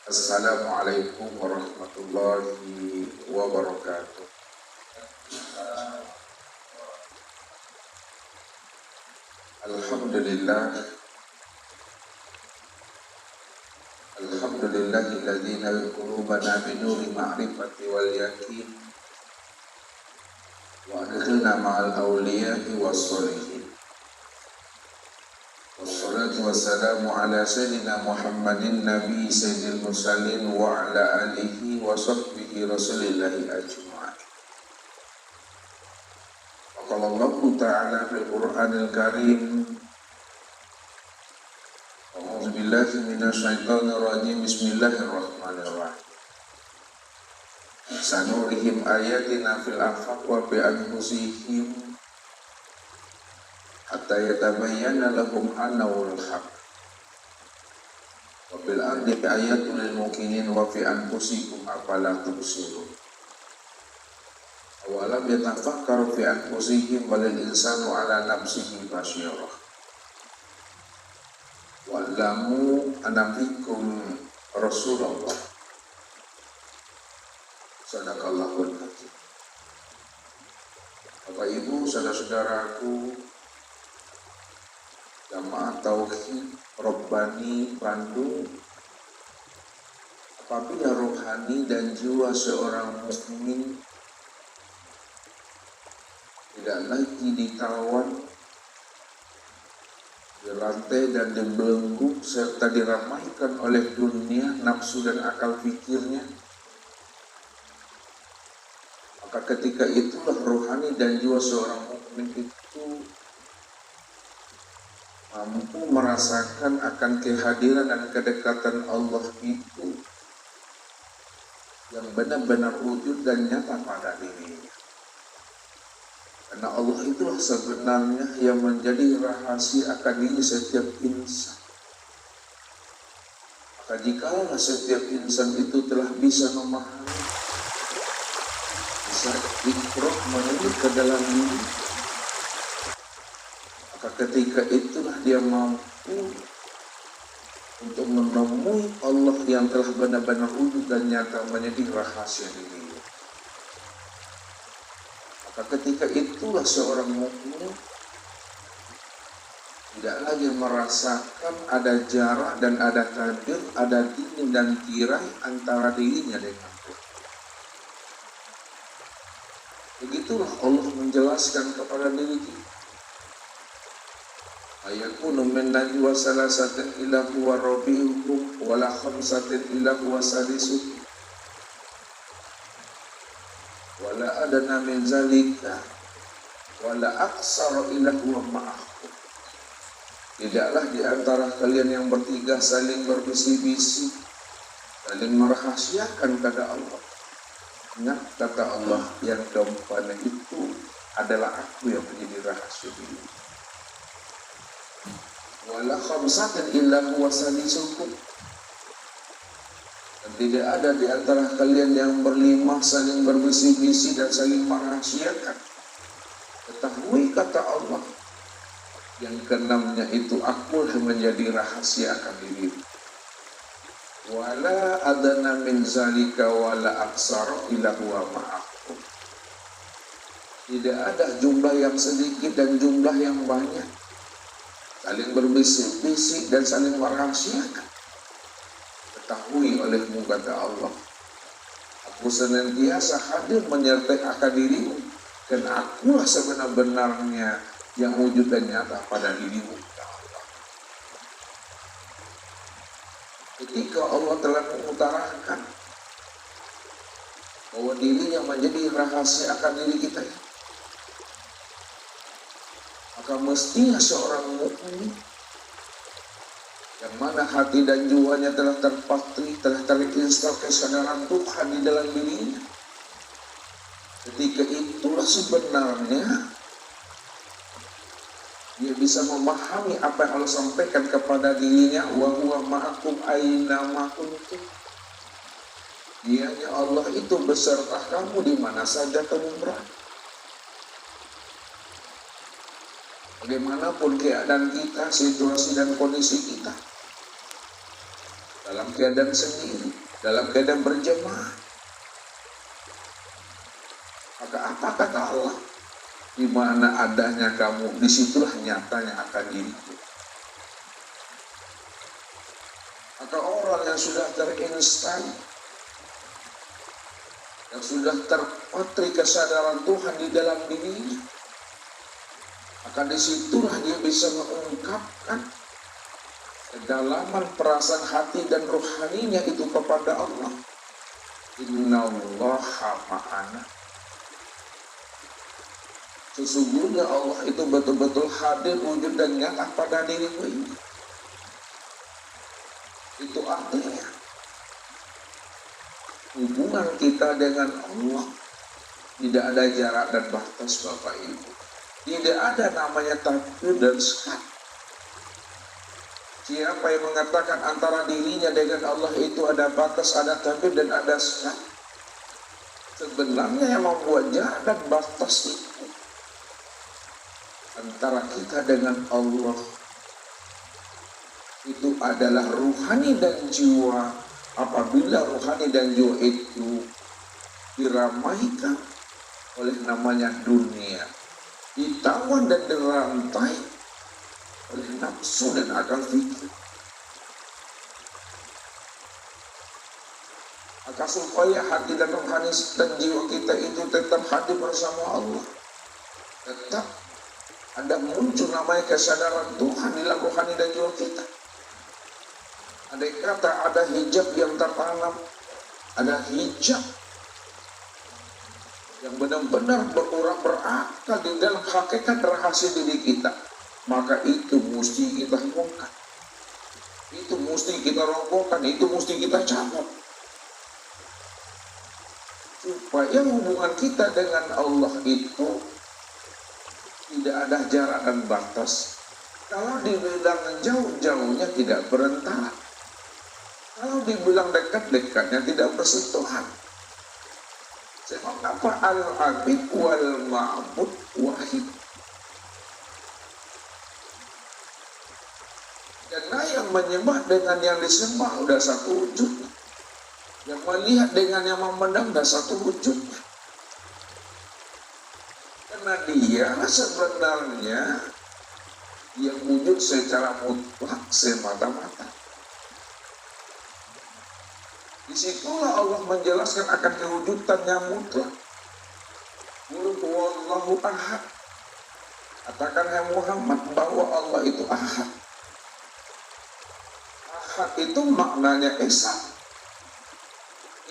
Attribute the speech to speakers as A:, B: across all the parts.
A: Assalamualaikum warahmatullahi wabarakatuh. Alhamdulillah, alhamdulillahilladzi nawwara qulubana binuri ma'rifati wal yaqin wa adkhilna ma'al awliya'i was sholihin. Wassalatu wassalamu ala sayyidina Muhammadin nabi sayyidil mursalin wa ala alihi wa sahbihi rasulillahi ajma'in. Qala Allah Ta'ala fil Qur'anil Karim, a'udzu billahi minasy syaithanir rajim, bismillahirrahmanirrahim. Sanurihim ayatina fil afaq wa bi anfusihim hatta yatabayyana lahum annahu al-haq. Wa bil ardi ayatun lil muqinin wa fi anfusikum afala tubsirun. Awalam yatafakkaru fi anfusihim balil insanu ala nafsihi basyirah. Wa'lamu anna fikum Rasulullah. Sadaqallahul Hakim. Bapak Ibu, saudara-saudaraku, Jamaah Tauhid Robbani Bandung, apabila rohani dan jiwa seorang muslimin tidak lagi ditawan, dirantai dan dibelenggu serta diramaikan oleh dunia, nafsu dan akal fikirnya, maka ketika itulah rohani dan jiwa seorang mukmin itu mampu merasakan akan kehadiran dan kedekatan Allah itu yang benar-benar wujud dan nyata pada dirinya. Karena Allah itulah sebenarnya yang menjadi rahasia akan diri setiap insan. Maka jikalau setiap insan itu telah bisa memahami, bisa ikhraq menuju ke dalam diri, maka ketika itulah dia mampu untuk menemui Allah yang telah benar-benar wujud dan nyata menjadi rahasia dirinya. Maka ketika itulah seorang mukmin tidak lagi merasakan ada jarak dan ada tabir, ada dinding dan tirai antara dirinya dengan Allah. Begitulah Allah menjelaskan kepada diri kita. Ayakunu min najwa salasatin illa huwa rabi'uhum wa la khamsatin illa huwa sadisuhum wa la adana min zalika wa la aqsara illa huwa ma'ahum. Tidaklah di antara kalian yang bertiga saling berbisi-bisi, saling merahasiakan kata Allah. Ingat kata Allah, yang keempatnya itu adalah aku yang menjadi rahasia ini. Wala khamsatin illa huwa sadisukum. Dan tidak ada di antara kalian yang berlima saling berbisi-bisi dan saling merahasiakan. Ketahui kata Allah, yang keenamnya itu aku yang menjadi rahasia akan diri. Wala adana min zalika wala aksara illa huwa ma'akum. Tidak ada jumlah yang sedikit dan jumlah yang banyak, saling berbisik-bisik dan saling merahasiakan. Ketahui olehmu kata Allah, aku senantiasa hadir menyertai akan dirimu, dan akulah sebenar-benarnya yang wujud dan nyata pada dirimu kata Allah. Ketika Allah telah mengutarakan bahwa dirinya menjadi rahasia akan diri kita, maka mestinya seorang mukmin yang mana hati dan jiwanya telah terpatri, telah terinstal kesadaran Tuhan di dalam dirinya, ketika itulah sebenarnya dia bisa memahami apa yang Allah sampaikan kepada dirinya, wa huwa ma'akum aina ma kuntum. Dianya Allah itu beserta kamu di mana saja kamu berada. Bagaimanapun keadaan kita, situasi dan kondisi kita, dalam keadaan sendiri, dalam keadaan berjemaah. Maka apa kata Allah? Di mana adanya kamu, disitulah nyatanya akan diriku. Maka orang yang sudah terinstan, yang sudah terpatri kesadaran Tuhan di dalam dirinya, maka disitulah dia bisa mengungkapkan kedalaman perasaan hati dan rohaninya itu kepada Allah. Innallaha ma'ana. Sesungguhnya Allah itu betul-betul hadir, wujud dan nyata pada dirimu ini. Itu artinya hubungan kita dengan Allah tidak ada jarak dan batas, Bapak Ibu. Tidak ada namanya takdir dan sekat. Siapa yang mengatakan antara dirinya dengan Allah itu ada batas, ada takdir dan ada sekat, sebenarnya yang membuat jarak dan batas itu antara kita dengan Allah itu adalah ruhani dan jiwa. Apabila ruhani dan jiwa itu diramaikan oleh namanya dunia, ditawan dan dirantai oleh nafsu dan akal fikir, maka supaya hati dan rohani dan jiwa kita itu tetap hadir bersama Allah, tetap ada muncul namanya kesadaran Tuhan di dalam rohani dan jiwa kita. Ada kata ada hijab yang tertanam, ada hijab yang benar-benar berurak berakal di dalam hakikat rahasia diri kita. Maka itu mesti kita bongkar, itu mesti kita robohkan, itu mesti kita cabut, supaya hubungan kita dengan Allah itu tidak ada jarak dan batas. Kalau dibilang jauh-jauhnya tidak berantara, kalau dibilang dekat-dekatnya tidak bersentuhan. Sebab apa? Al-abid wal ma'bud wahid. Karena yang menyembah dengan yang disembah udah satu wujudnya, yang melihat dengan yang memandang udah satu wujudnya. Karena dia sebenarnya yang wujud secara mutlak semata-mata. Disitulah Allah menjelaskan akan kewujudan yang mutlak. Qul huwallahu ahad. Katakan hai Muhammad bahwa Allah itu ahad. Ahad itu maknanya esa.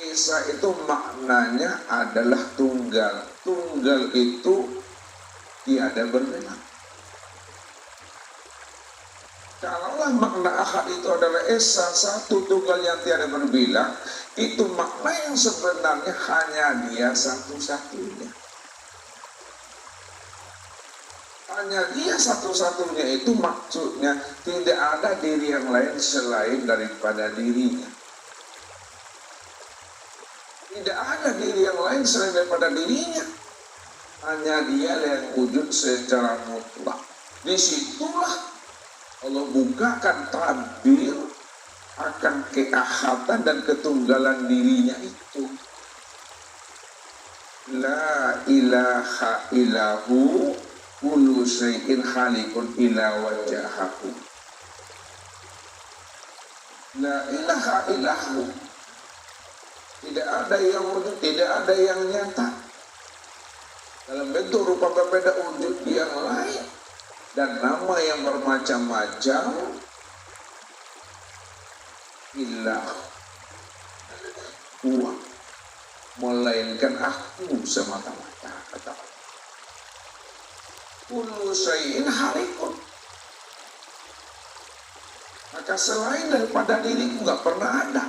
A: Esa itu maknanya adalah tunggal. Tunggal itu tiada berbeda. Kalaulah makna ahad itu adalah esa, satu tunggal yang tiada berbilang, itu makna yang sebenarnya hanya dia satu-satunya. Hanya dia satu-satunya itu maksudnya tidak ada diri yang lain selain daripada dirinya. Tidak ada diri yang lain selain daripada dirinya. Hanya dia yang wujud secara mutlak. Disitulah Allah bukakan tabir akan keahatan dan ketunggalan dirinya itu. La ilaha illahu kullu syai'in halikun ila wajahahu. La ilaha illahu. Tidak ada yang wujud, tidak ada yang nyata dalam bentuk rupa berbeda wujud yang lain dan nama yang bermacam-macam, ilah huwa, melainkan aku semata-mata, kata Allah. Kullu syai'in halikun. Maka selain daripada diriku nggak pernah ada.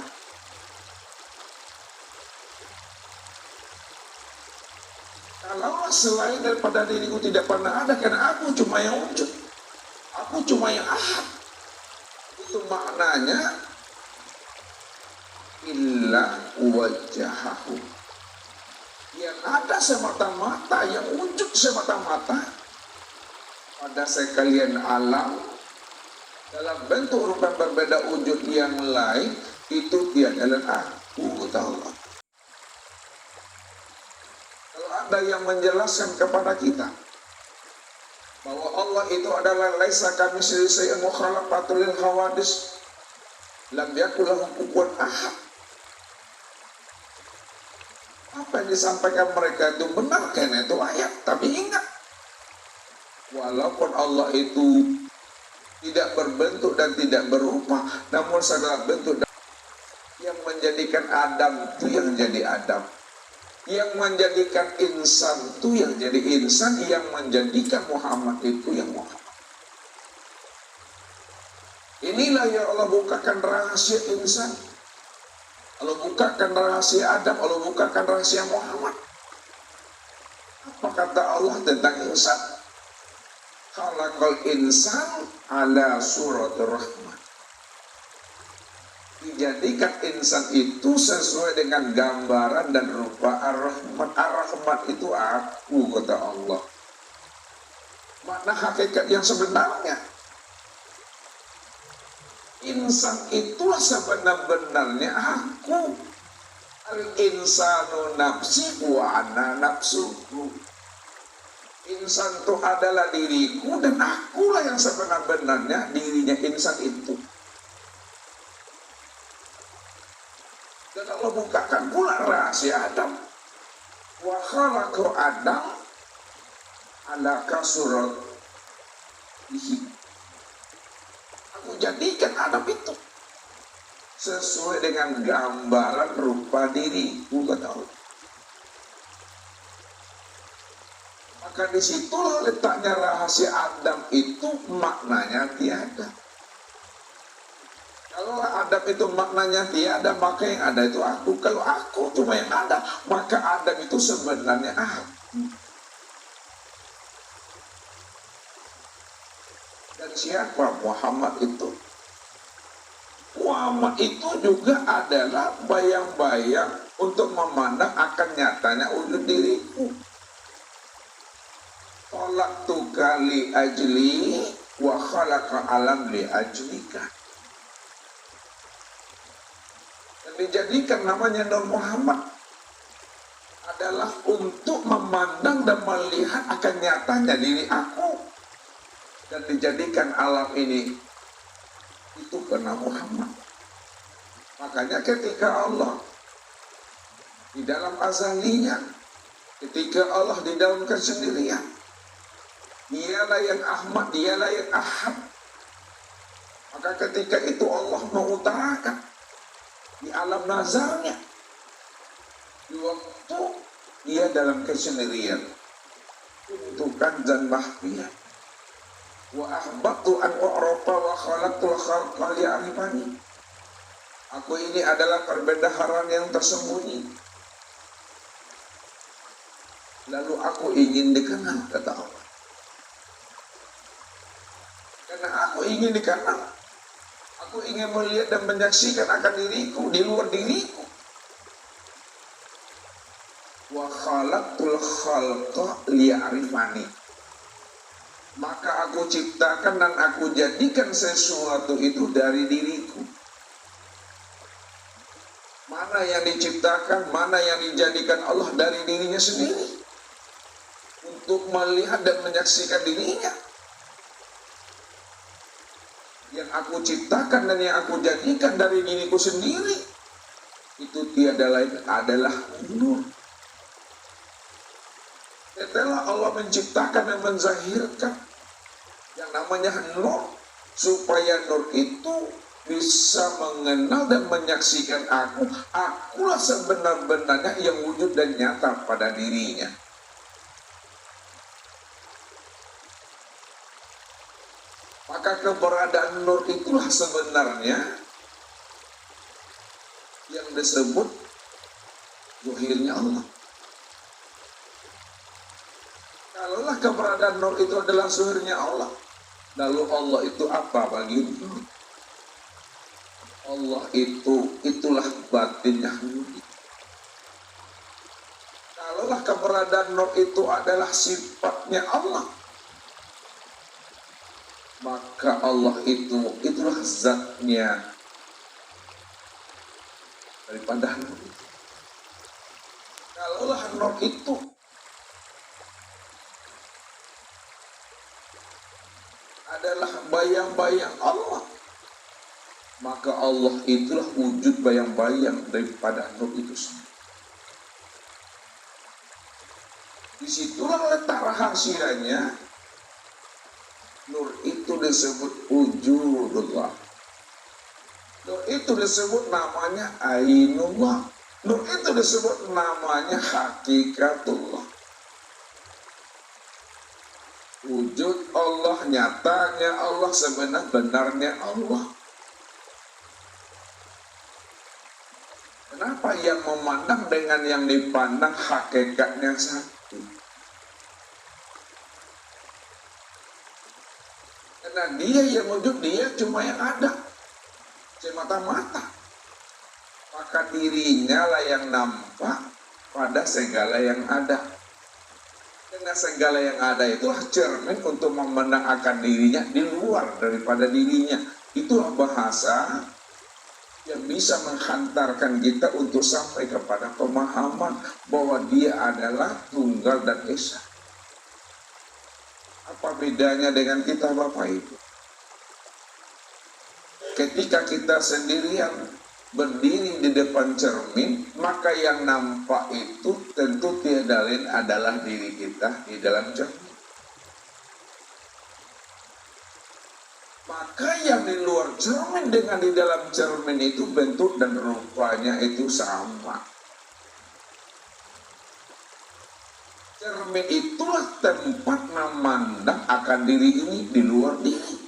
A: Kalau selain daripada diriku tidak pernah ada, karena aku cuma yang wujud, aku cuma yang ahad. Itu maknanya illa wajahahu. Yang ada semata-mata, yang wujud semata-mata pada sekalian alam dalam bentuk rupa berbeda wujud yang lain, itu tiadalah aku, kata Allah. Kalau ada yang menjelaskan kepada kita bahwa Allah itu adalah laisa kamitslihi syai'un wa khalaqatul hawadis lam yakul lahu kufuwan ahad, apa yang disampaikan mereka itu benar, karena itu ayat. Tapi ingat, walaupun Allah itu tidak berbentuk dan tidak berupa, namun segala bentuk yang menjadikan Adam itu yang jadi Adam, yang menjadikan insan itu yang jadi insan, yang menjadikan Muhammad itu yang Muhammad. Inilah yang Allah bukakan rahasia insan, Allah bukakan rahasia Adam, Allah bukakan rahasia Muhammad. Apa kata Allah tentang insan? Khalaqal insan ala suratir rahman. Dijadikan insan itu sesuai dengan gambaran dan rupa Ar-Rahman. Ar-Rahman itu aku, kata Allah. Makna hakikat yang sebenarnya, insan itulah sebenar-benarnya aku. Al-insanu nafsi wa ana nafsuhu. Insan itu adalah diriku dan akulah yang sebenar-benarnya dirinya insan itu. Dan Allah bukakan pula rahasia Adam. Wa khalaqa Adam ala kasuratihi. Aku jadikan Adam itu sesuai dengan gambaran rupa diriku, kata Allah. Maka disitulah letaknya rahasia Adam itu maknanya tiada. Kalau Adam itu maknanya tiada, maka yang ada itu aku. Kalau aku cuma yang ada, maka Adam itu sebenarnya aku. Dan siapa Muhammad itu? Muhammad itu juga adalah bayang-bayang untuk memandang akan nyatanya wujud diriku. Khalaqtuka li ajli wa khalaqa alam li ajlika. Dan dijadikan namanya Nur Muhammad adalah untuk memandang dan melihat akan nyatanya diri aku, dan dijadikan alam ini itu karena Muhammad. Makanya ketika Allah di dalam azalinya, ketika Allah di dalam kesendirian, dialah yang Ahmad, dialah yang Ahad. Maka ketika itu Allah mengutarakan di alam nazarnya, di waktu dia dalam kesendirian, untukkan dan mahfiyah. Wa ahbatu an u'rafa wa khalaqtul khalqa li'arifani. Aku ini adalah perbendaharaan yang tersembunyi, lalu aku ingin dikenal, kata Allah. Karena aku ingin dikenal, aku ingin melihat dan menyaksikan akan diriku di luar diriku. Wa khalaqtul khalqa li'arifani. Maka aku ciptakan dan aku jadikan sesuatu itu dari diriku. Mana yang diciptakan, mana yang dijadikan Allah dari dirinya sendiri, untuk melihat dan menyaksikan dirinya. Yang aku ciptakan dan yang aku jadikan dari diriku sendiri, itu tiada lain adalah nur. Setelah Allah menciptakan dan menzahirkan yang namanya nur, supaya nur itu bisa mengenal dan menyaksikan akulah sebenar-benarnya yang wujud dan nyata pada dirinya. Maka keberadaan nur itulah sebenarnya yang disebut zuhirnya Allah. Kalaulah keberadaan nur itu adalah zuhirnya Allah, lalu Allah itu apa bagi nur? Allah itulah batinnya nur. Kalaulah keberadaan nur itu adalah sifatnya Allah, maka Allah itulah zatnya. daripada nur itu. Kalaulah nur itu adalah bayang-bayang Allah, maka Allah itulah wujud bayang-bayang daripada nur itu sendiri. Disitulah letak rahasianya. Nur itu disebut wujudullah. Nur itu disebut namanya ainullah. Nur itu disebut namanya hakikatullah. Wujud Allah, nyatanya Allah, sebenar-benarnya Allah. Kenapa yang memandang dengan yang dipandang hakikatnya satu? Karena dia yang wujud, dia cuma yang ada semata-mata. Maka dirinya lah yang nampak pada segala yang ada. Karena segala yang ada itulah cermin untuk memandang akan dirinya di luar daripada dirinya. Itulah bahasa yang bisa menghantarkan kita untuk sampai kepada pemahaman bahwa dia adalah tunggal dan esa. Apa bedanya dengan kita Bapak Ibu? Ketika kita sendirian berdiri di depan cermin, maka yang nampak itu tentu tiada lain adalah diri kita di dalam cermin. Maka yang di luar cermin dengan di dalam cermin itu bentuk dan rupanya itu sama. Cermin itulah tempat memandang akan diri ini di luar diri.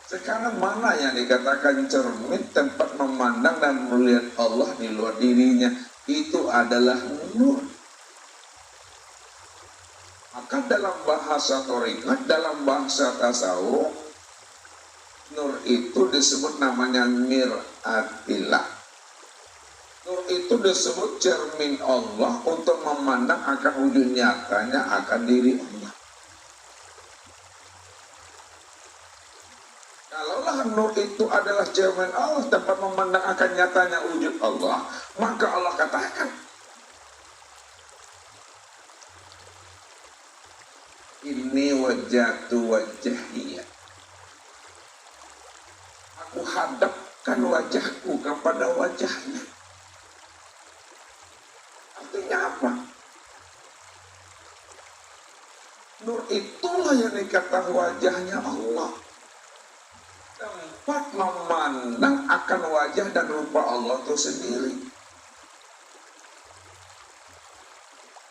A: Sekarang mana yang dikatakan cermin, tempat memandang dan melihat Allah di luar dirinya? Itu adalah nur. Maka dalam bahasa thariqat, dalam bahasa tasawuf, nur itu disebut namanya mir'atillah. Nur itu disebut cermin Allah untuk memandang akan wujud nyatanya akan diri Allah. Kalaulah nur itu adalah cermin Allah, tempat memandang akan nyatanya wujud Allah, maka Allah katakan, ini wajatu wajahiyah. Aku hadapkan wajahku kepada wajahnya. Artinya apa? Nur itulah yang dikatakan wajahnya Allah. Tempat memandang akan wajah dan rupa Allah itu sendiri.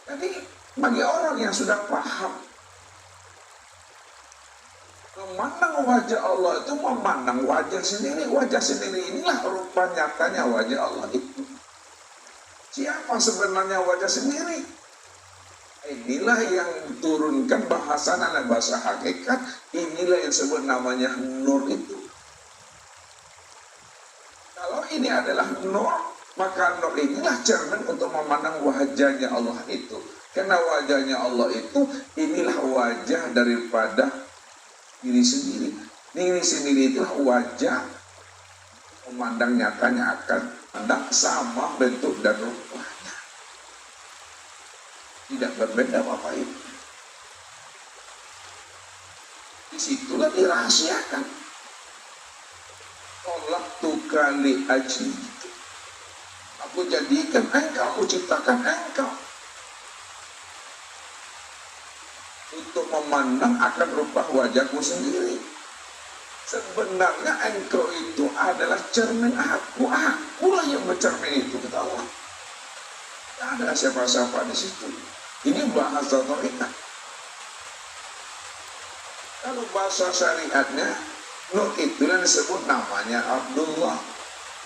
A: Jadi bagi orang yang sudah paham, memandang wajah Allah itu memandang wajah sendiri. Wajah sendiri inilah rupa nyatanya wajah Allah itu. Siapa sebenarnya wajah sendiri? Inilah yang turunkan bahasa bahasa hakikat. Inilah yang disebut namanya nur itu. Kalau ini adalah nur, maka nur inilah cermin untuk memandang wajahnya Allah itu. Karena wajahnya Allah itu inilah wajah daripada diri sendiri. Diri sendiri itulah wajah memandang nyatanya akan pandang sama bentuk dan rupanya. Tidak berbeda Bapak Ibu. Disitulah dirahasiakan. Tolak tukali aji. Aku jadikan engkau, aku ciptakan engkau untuk memandang akan rupa wajahku sendiri. Sebenarnya engkau itu adalah cermin aku. Akulah yang mencermin itu, kata Allah. Tidak ada siapa-siapa di situ. Ini bahasa thariqat. Kalau bahasa syariatnya, nur itu yang disebut namanya Abdullah.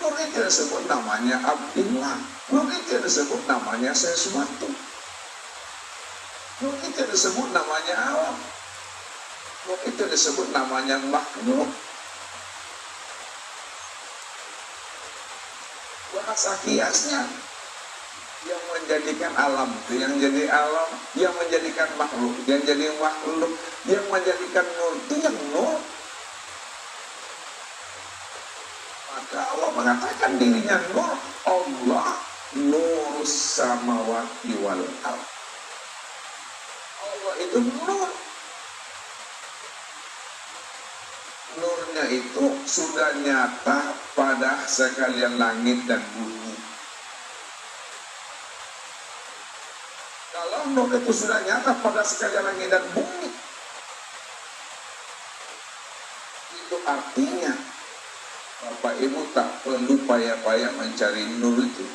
A: Nur itu yang disebut namanya Abdullah. Nur itu yang disebut namanya sesuatu. Nur itu disebut namanya alam. Nur itu disebut namanya makhluk. Bahasa kiasnya, yang menjadikan alam itu yang jadi alam, yang menjadikan makhluk yang jadi makhluk, yang menjadikan nur itu yang nur. Maka Allah mengatakan dirinya nur. Allah nurus samawati wal ardh. Allah itu nur. Nurnya itu sudah nyata pada sekalian langit dan bumi. Kalau nur itu sudah nyata pada sekalian langit dan bumi, itu artinya Bapak Ibu tak perlu payah-payah mencari nur itu.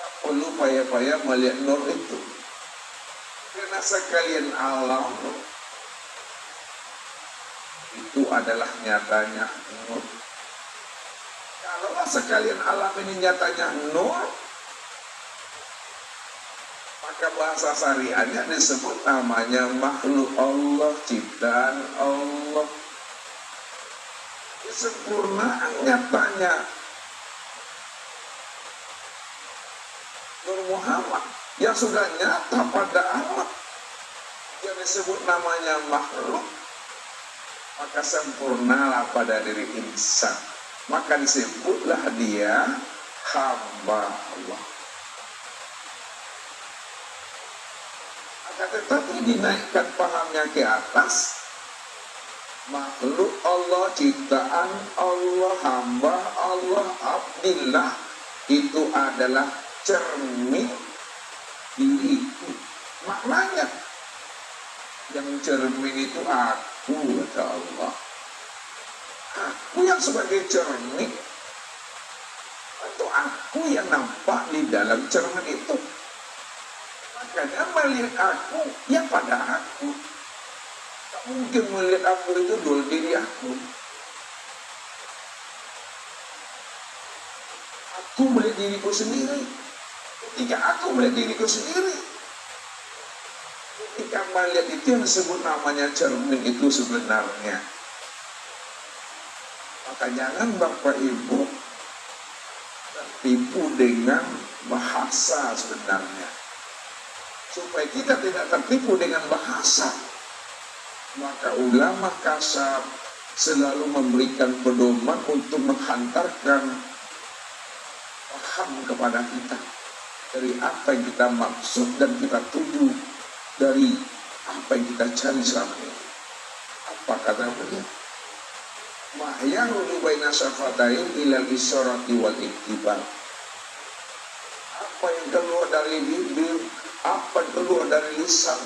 A: Tak perlu payah-payah melihat nur itu. Karena sekalian alam itu adalah nyatanya nur. Kalau sekalian alam ini nyatanya nur, maka bahasa syariatnya disebut namanya makhluk Allah, ciptaan Allah. Kesempurnaan nyatanya Nur Muhammad yang sudah nyata pada Allah, yang disebut namanya makhluk, maka sempurnalah pada diri insan, maka disebutlah dia hamba Allah. Akan tetapi dinaikkan pahamnya ke atas, makhluk Allah, ciptaan Allah, hamba Allah, abdillah, itu adalah cermin diriku. Maknanya yang cermin itu aku, kata Allah. Aku yang sebagai cermin, atau aku yang nampak di dalam cermin itu. Makanya melihat aku, ya pada aku. Tak mungkin melihat aku itu dua diri aku. Aku melihat diriku sendiri. Ketika aku melihat diriku sendiri, ketika melihat itu yang disebut namanya cermin itu sebenarnya. Maka jangan Bapak Ibu tertipu dengan bahasa sebenarnya. Supaya kita tidak tertipu dengan bahasa, maka ulama kasab selalu memberikan pedoman untuk menghantarkan paham kepada kita dari apa yang kita maksud dan kita tuju dari apa yang kita cari selama ini. Apa kata beliau? Mahyaru baina syafatain ilal isyarati wal iktibar. Apa yang keluar dari bibir, apa yang keluar dari lisan,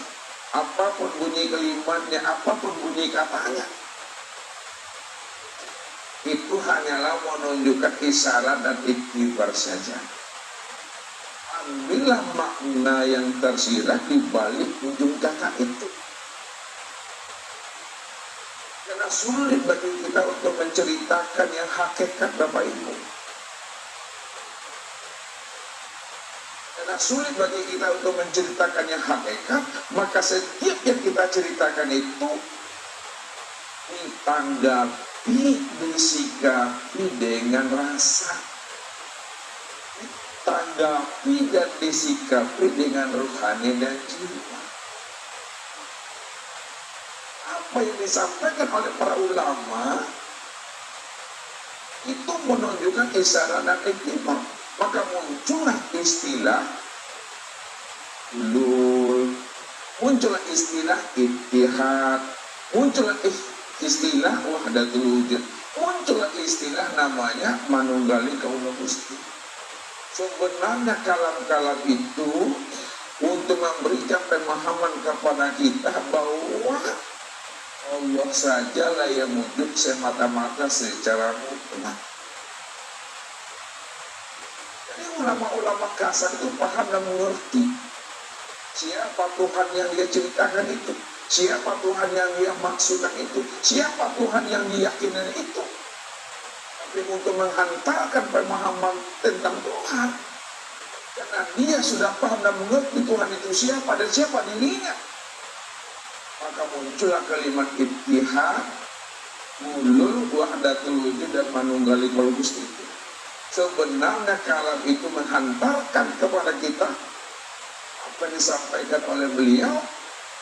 A: apapun bunyi kalimatnya, apapun bunyi katanya, itu hanyalah menunjukkan isyarat dan iktibar saja. Ambillah makna yang tersirat di balik ujung kata itu. Karena sulit bagi kita untuk menceritakan yang hakikat, Bapak Ibu. Karena sulit bagi kita untuk menceritakan yang hakikat, maka setiap yang kita ceritakan itu ditanggapi, disikapi dengan rasa, ditanggapi dan disikapi dengan rohani dan jiwa. Apa yang disampaikan oleh para ulama itu menunjukkan isyarat dan iktibar. Maka muncullah istilah hulul, muncullah istilah ittihad, muncullah istilah wahdatul wujud, muncullah istilah namanya manunggali kaula Gusti. Sebenarnya kalam-kalam itu untuk memberikan pemahaman kepada kita bahwa Allah sajalah yang wujud semata-mata secara mutlak. Jadi ulama-ulama kasar itu paham dan mengerti siapa Tuhan yang dia ceritakan itu, siapa Tuhan yang dia maksudkan itu, siapa Tuhan yang diyakini itu. Tapi untuk menghantarkan pemahaman tentang Tuhan, karena dia sudah paham dan mengerti Tuhan itu siapa dan siapa dirinya, maka muncullah kalimat ittihad, hulul, wahdatul wujud dan manunggali kaula Gusti itu. Sebenarnya kalam itu menghantarkan kepada kita apa yang disampaikan oleh beliau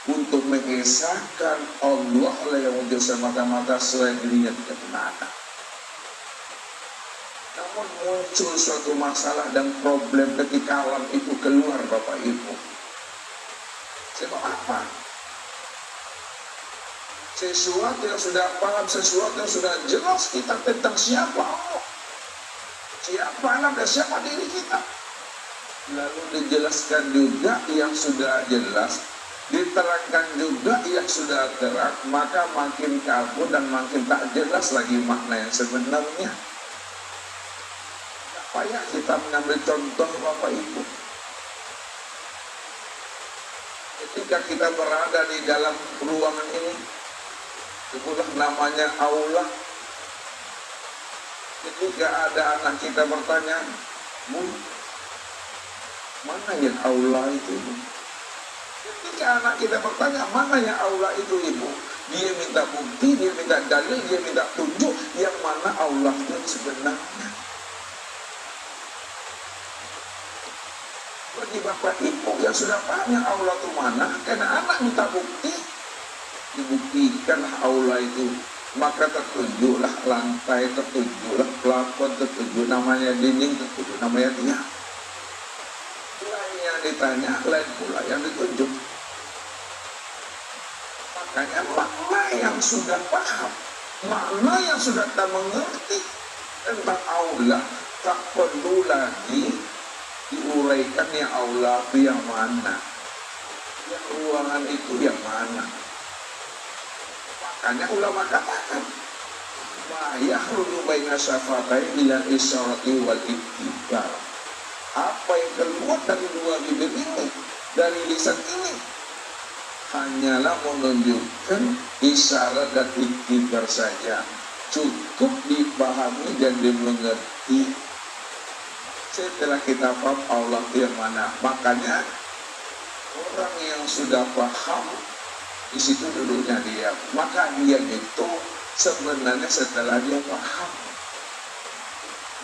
A: untuk mengesahkan Allah yang wujud semata-mata selain dirinya tidak pernah ada. namun muncul suatu masalah dan problem ketika alam itu keluar, Bapak Ibu. Sebab apa? Sesuatu yang sudah paham, sesuatu yang sudah jelas kita tentang siapa Allah, siapa alam dan siapa diri kita. Lalu dijelaskan juga yang sudah jelas, diterangkan juga yang sudah terang, maka makin kabur dan makin tak jelas lagi makna yang sebenarnya. Payah kita mengambil contoh, Bapak Ibu. Ketika kita berada di dalam ruangan ini, sebutlah namanya aula. Ketika ada anak kita bertanya, Bu, mana yang aula itu? Ketika anak kita bertanya, mana yang aula itu, Ibu? Dia minta bukti, dia minta dalil, dia minta tunjuk yang mana aula itu sebenarnya. Bagi Bapak Ibu yang sudah paham yang aula itu mana, karena anak minta bukti, dibuktikanlah aula itu. Maka tertunjuklah lantai, tertunjuklah plafon, tertunjuk namanya dinding, tertunjuk namanya tiang. Lain yang ditanya, lain pula yang ditunjuk. Makanya makna yang sudah paham, makna yang sudah tak mengerti tentang aula, tak perlu lagi diuraikan yang aula itu yang mana, yang ruangan itu yang mana. Makanya ulama katakan, ma yakhruju baina syafatain ila isyarati wal iktibar. Apa yang keluar dari dua bibir ini, dari lisan ini, hanyalah menunjukkan isyarat dan iktibar saja, cukup dipahami dan dimengerti. Setelah kita paham Allah yang mana, makanya orang yang sudah paham di situ duduknya dia, maka dia itu sebenarnya setelah dia paham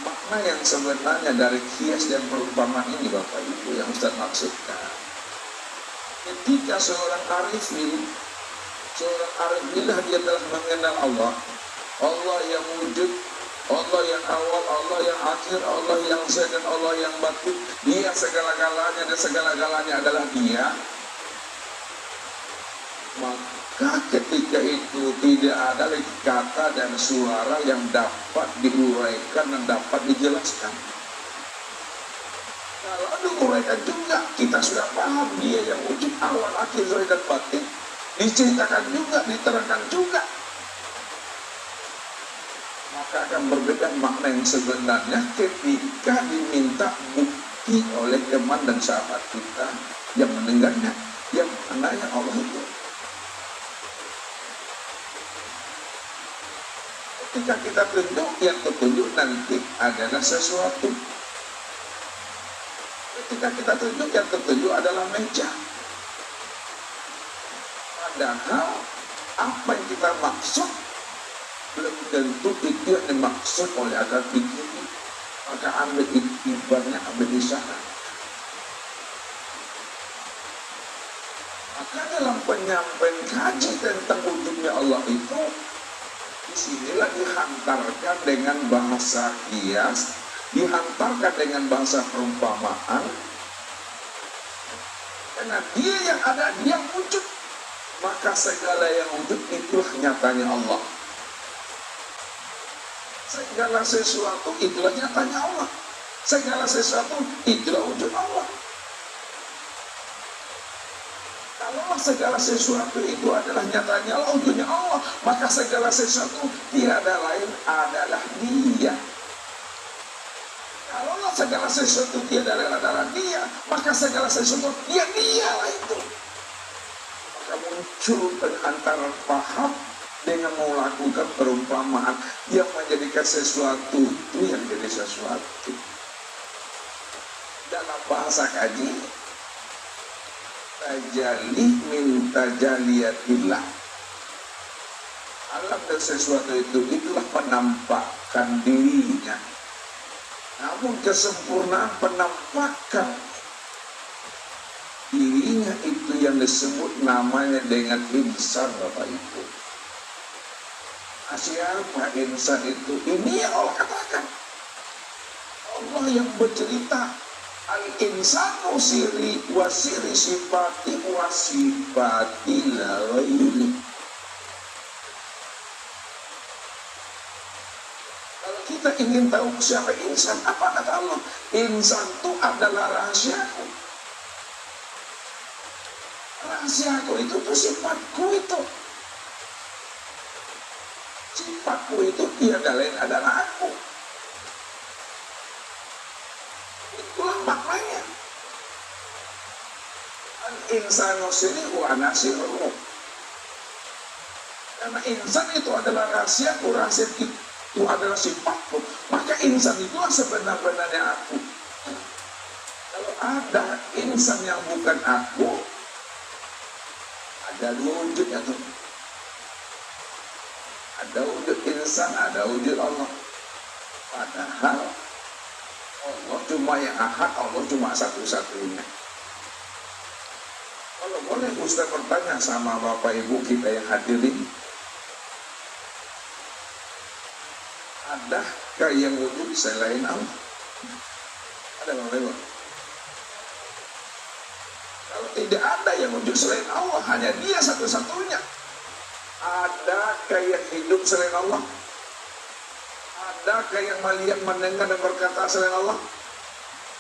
A: makna yang sebenarnya dari kias dan perumpamaan ini, Bapak Ibu, yang Ustaz maksudkan. Ketika seorang arif billah dia telah mengenal Allah, Allah yang wujud, Allah yang awal, Allah yang akhir, Allah yang zahir dan Allah yang batin, dia segala-galanya dan segala-galanya adalah dia. Maka ketika itu tidak ada lagi kata dan suara yang dapat diuraikan dan dapat dijelaskan. Kalau diuraikan juga, kita sudah paham dia yang wujud, awal, akhir, zahir dan batin, diceritakan juga, diterangkan juga, maka akan berbeda makna yang sebenarnya ketika diminta bukti oleh teman dan sahabat kita yang mendengarnya, yang maknanya Allah itu. Ketika kita tunjuk, yang tertunjuk nanti adalah sesuatu. Ketika kita tunjuk, yang tertunjuk adalah meja. Padahal apa yang kita maksud belum tentu itu yang dimaksud oleh akal pikir. Maka ambil iktibarnya, ambil isyarat. Maka dalam penyampaian kaji tentang wujudnya Allah itu, disinilah dihantarkan dengan bahasa kias, dihantarkan dengan bahasa perumpamaan, karena dia yang ada, dia wujud, maka segala yang wujud itulah nyatanya Allah. Segala sesuatu itulah nyatanya Allah. Segala sesuatu itulah wujud Allah. Kalau segala sesuatu itu adalah nyatanya Allah, wujudnya Allah, maka segala sesuatu tiada lain adalah dia. Kalau segala sesuatu tiada lain adalah dia, maka segala sesuatu dialah itu. Maka muncul antara paham dengan melakukan perumpamaan yang menjadikan sesuatu itu yang jadi sesuatu. Dalam bahasa kaji, tajalli min tajaliyatillah. Alam dan sesuatu itu, itulah penampakan dirinya. Namun kesempurnaan penampakan dirinya itu yang disebut namanya dengan insan, Bapak Ibu. Siapa insan itu? Ini yang Allah katakan. Allah yang bercerita, al-insanu siri wa siri sifati wa sifati la ghairi. Kalau kita ingin tahu siapa insan, apa kata Allah? Insan itu adalah rahasiaku. Rahasiaku itu tuh sifatku itu. Sifatku itu tiada lain adalah aku. Itulah maknanya. Al-insanu sini wa nasiruhu. Karena insan itu adalah rahasiaku, rahasia itu adalah sifatku. Maka insan itulah sebenar-benarnya aku. Kalau ada insan yang bukan aku, ada dua wujudnya tuh. Ada wujud insan, ada wujud Allah. Padahal Allah cuma yang ahad, Allah cuma satu-satunya. Kalau boleh Ustaz bertanya sama Bapak Ibu kita yang hadirin, adakah yang wujud selain Allah? Ada Bapak Ibu? Kalau tidak ada yang wujud selain Allah, hanya Dia satu-satunya. Adakah yang hidup selain Allah? Adakah yang melihat, mendengar dan berkata selain Allah?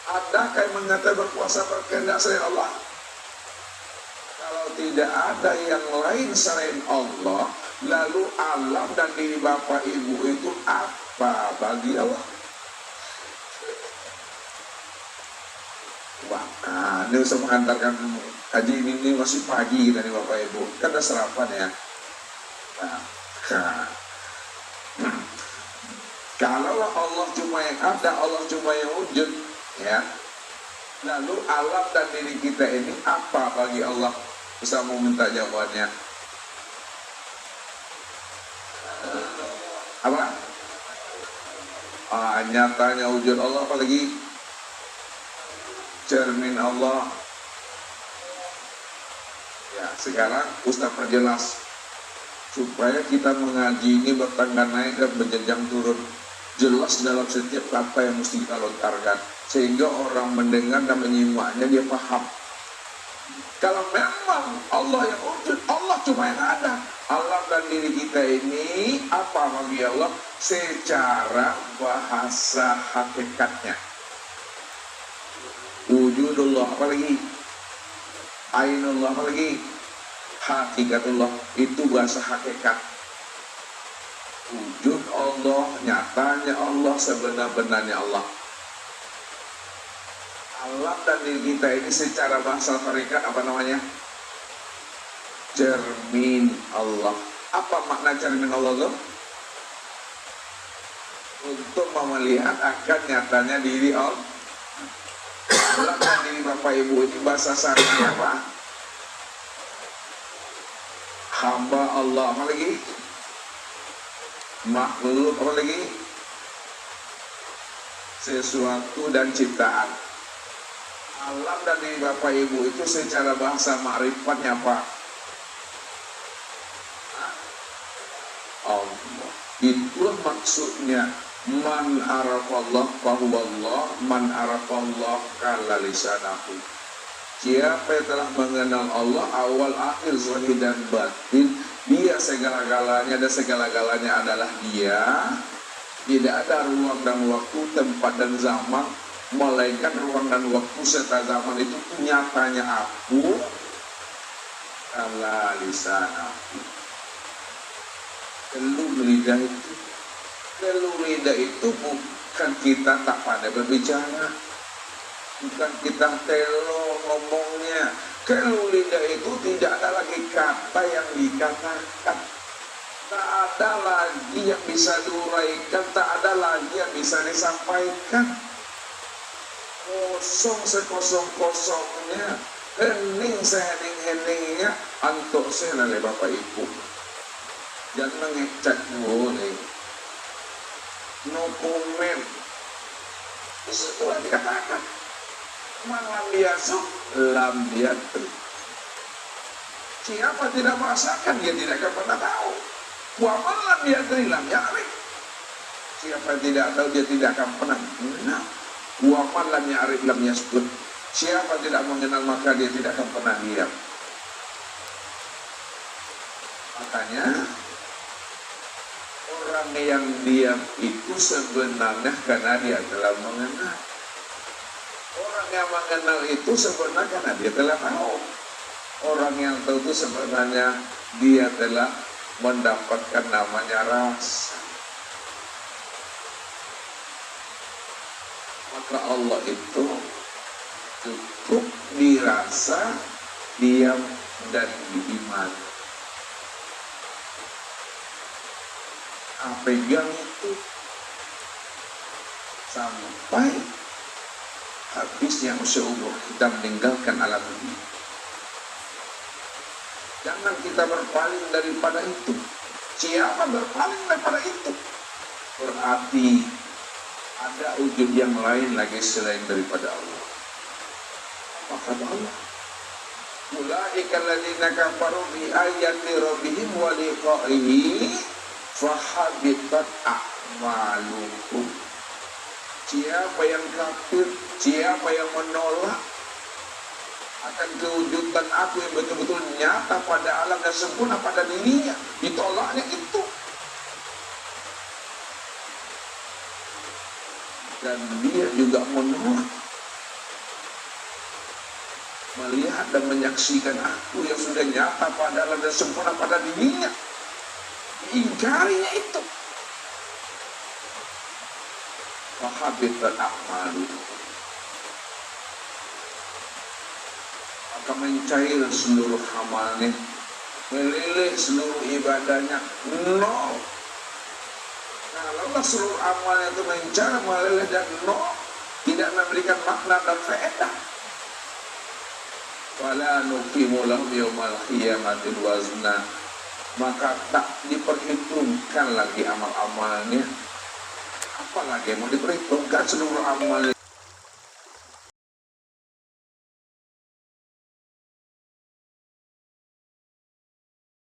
A: Adakah yang mengatakan berkuasa berkehendak selain Allah? Kalau tidak ada yang lain selain Allah, lalu alam dan diri Bapak Ibu itu apa bagi Allah? Wah, ini usah mengantarkan haji ini masih pagi dari Bapak Ibu, kan ada sarapan ya. Kalau Allah cuma yang ada, Allah cuma yang wujud, ya. Lalu alam dan diri kita ini apa bagi Allah? Bisa mau minta jawabannya? Apa? Nyatanya wujud Allah, apalagi cermin Allah. Ya, sekarang Ustaz perjelas supaya kita mengaji ini bertangga naik dan berjenjang turun, jelas dalam setiap kata yang mesti kita lontarkan, sehingga orang mendengar dan menyimaknya dia paham. Kalau memang Allah yang wujud, Allah cuma yang ada. Alam dan diri kita ini apa bagi Allah secara bahasa hakikatnya? Wujudullah, apalagi ainullah, apalagi hakikatullah, itu bahasa hakikat. Wujud Allah, nyatanya Allah, sebenar-benarnya Allah. Alam dan diri kita ini secara bahasa hakikat apa namanya? Cermin Allah. Apa makna cermin Allah itu? Untuk melihat akan nyatanya diri Allah. Alam dan diri Bapak Ibu ini bahasa syar'i apa? Hamba Allah, apa lagi? Makhluk, apa lagi? Sesuatu dan ciptaan. Alam dan diri Bapak Ibu itu secara bahasa ma'rifatnya apa? Allah. Itulah maksudnya. Man arafallah fahuwallah, man arafallah kala lisanahu. Siapa yang telah mengenal Allah awal akhir zahir dan batin, dia segala-galanya dan segala-galanya adalah dia. Tidak ada ruang dan waktu, tempat dan zaman, melainkan ruang dan waktu serta zaman itu nyatanya aku kala lisanahu. Kelu lidah itu bukan kita tak pandai berbicara, bukan kita telo ngomongnya. Kelu lidah itu tidak ada lagi kata yang dikatakan, tak ada lagi yang bisa diuraikan, tak ada lagi yang bisa disampaikan. Kosong sekosong-kosongnya, hening sehening-heningnya, antuk saya oleh Bapak Ibu. Jangan ngecek boleh, no comment. Disitulah dikatakan malam biasa, lam biatu. Siapa tidak merasakan, dia tidak akan pernah tahu. Wa malam biatu lam ya'rif. Siapa tidak tahu, dia tidak akan pernah mengenal. Wa man lam ya'rif lam yaskut. Siapa tidak mengenal maka dia tidak akan pernah diam. Makanya orang yang diam itu sebenarnya karena dia telah mengenal. Orang yang mengenal itu sebenarnya karena dia telah tahu. Orang yang tahu itu sebenarnya dia telah mendapatkan namanya rasa. Maka Allah itu cukup dirasa, diam, dan diiman. Pegang itu sampai habisnya usia umur kita meninggalkan alam ini. Jangan kita berpaling daripada itu. Siapa berpaling daripada itu? Berarti ada wujud yang lain lagi selain daripada Allah. Apa kata Allah? Ulaika alladziina kafaru bi ayati rabbihim wa liqa'ihi fahabitat a'maluhum. Siapa yang kafir, siapa yang menolak akan kewujudan aku yang betul-betul nyata pada alam dan sempurna pada dirinya, ditolaknya itu. Dan dia juga menolak melihat dan menyaksikan aku yang sudah nyata pada alam dan sempurna pada dirinya. Ingkarinya itu. Fahabitat a'maluhum. Maka mencair seluruh amalnya, meleleh seluruh ibadahnya, nol. Kalau seluruh amalnya itu mencair, meleleh dan nol, tidak memberikan makna dan faedah. Wala nuqimu lahum yaumal qiyamati wazna. Maka tak diperhitungkan lagi amal-amalnya. Apalagi mau diperhitungkan seluruh amalnya.